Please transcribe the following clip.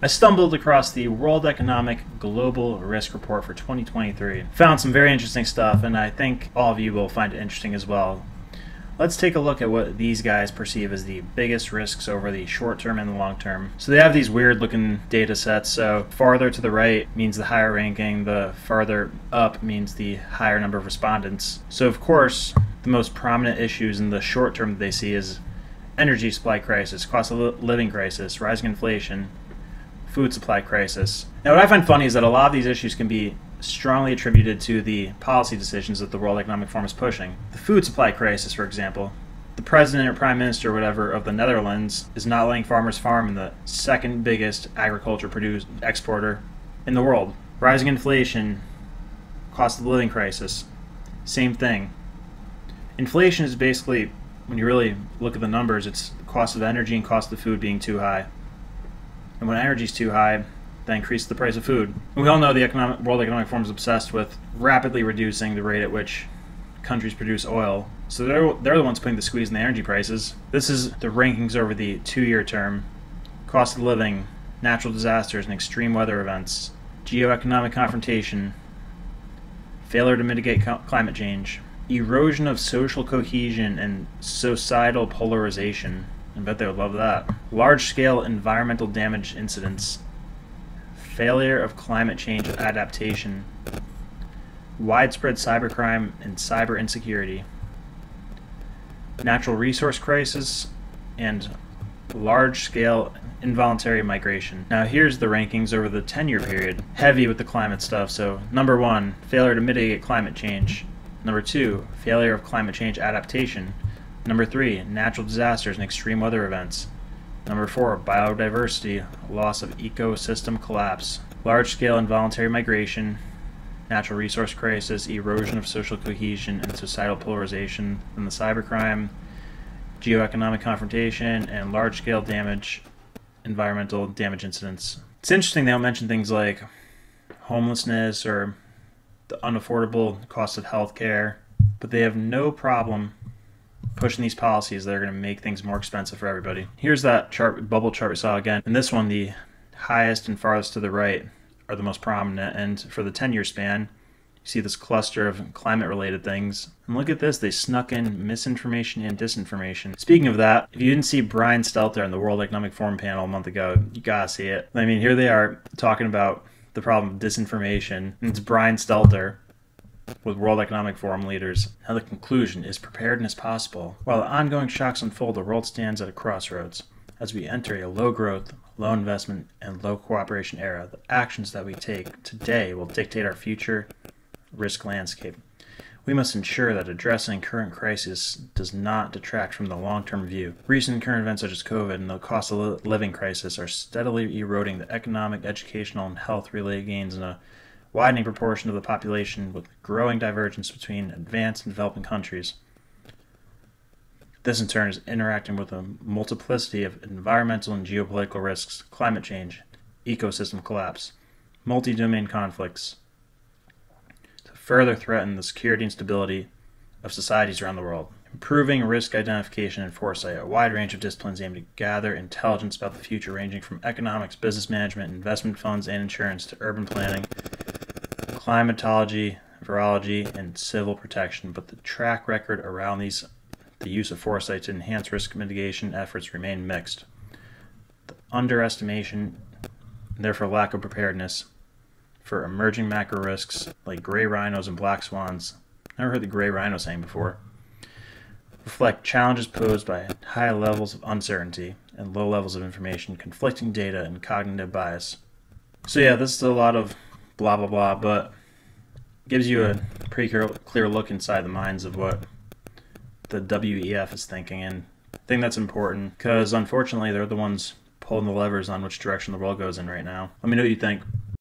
I stumbled across the World Economic Global Risk Report for 2023. Found some very interesting stuff, and I think all of you will find it interesting as well. Let's take a look at what these guys perceive as the biggest risks over the short term and the long term. So they have these weird looking data sets. So farther to the right means the higher ranking, the farther up means the higher number of respondents. So of course, the most prominent issues in the short term that they see is energy supply crisis, cost of living crisis, rising inflation, food supply crisis. Now what I find funny is that a lot of these issues can be strongly attributed to the policy decisions that the World Economic Forum is pushing. The food supply crisis, for example. The president or prime minister or whatever of the Netherlands is not letting farmers farm in the second biggest agriculture exporter in the world. Rising inflation, cost of living crisis, same thing. Inflation is basically, when you really look at the numbers, it's the cost of energy and cost of food being too high. And when energy is too high, that increases the price of food. And we all know the World Economic Forum is obsessed with rapidly reducing the rate at which countries produce oil. So they're the ones putting the squeeze in the energy prices. This is the rankings over the 2-year term. Cost of living, natural disasters and extreme weather events, geoeconomic confrontation, failure to mitigate climate change, erosion of social cohesion and societal polarization. I bet they would love that. Large-scale environmental damage incidents, failure of climate change adaptation, widespread cybercrime and cyber insecurity, natural resource crisis, and large-scale involuntary migration. Now here's the rankings over the 10-year period. Heavy with the climate stuff. So number 1, failure to mitigate climate change. Number 2, failure of climate change adaptation. Number 3, natural disasters and extreme weather events. Number 4, biodiversity, loss of ecosystem collapse. Large-scale involuntary migration, natural resource crisis, erosion of social cohesion and societal polarization, and the cybercrime, geoeconomic confrontation, and large-scale damage, environmental damage incidents. It's interesting they don't mention things like homelessness or the unaffordable cost of healthcare, but they have no problem pushing these policies that are going to make things more expensive for everybody. Here's that chart, bubble chart we saw again. In this one, the highest and farthest to the right are the most prominent, and for the 10-year span, you see this cluster of climate-related things. And look at this, they snuck in misinformation and disinformation. Speaking of that, if you didn't see Brian Stelter on the World Economic Forum panel a month ago, you gotta see it. I mean, here they are talking about the problem of disinformation, and it's Brian Stelter with World Economic Forum leaders. Now the conclusion is preparedness possible. While the ongoing shocks unfold, the world stands at a crossroads. As we enter a low-growth, low-investment, and low-cooperation era, the actions that we take today will dictate our future risk landscape. We must ensure that addressing current crisis does not detract from the long-term view. Recent current events such as COVID and the cost of living crisis are steadily eroding the economic, educational, and health-related gains in a widening proportion of the population, with growing divergence between advanced and developing countries. This in turn is interacting with a multiplicity of environmental and geopolitical risks, climate change, ecosystem collapse, multi-domain conflicts, to further threaten the security and stability of societies around the world. Improving risk identification and foresight, a wide range of disciplines aim to gather intelligence about the future, ranging from economics, business management, investment funds, and insurance to urban planning, climatology, virology, and civil protection. But the track record around the use of foresight to enhance risk mitigation efforts remain mixed. The underestimation, and therefore lack of preparedness, for emerging macro risks like gray rhinos and black swans, never heard the gray rhino saying before, reflect challenges posed by high levels of uncertainty and low levels of information, conflicting data, and cognitive bias. So yeah, this is a lot of blah blah blah, but gives you a pretty clear look inside the minds of what the WEF is thinking, and I think that's important because unfortunately they're the ones pulling the levers on which direction the world goes in right now. Let me know what you think.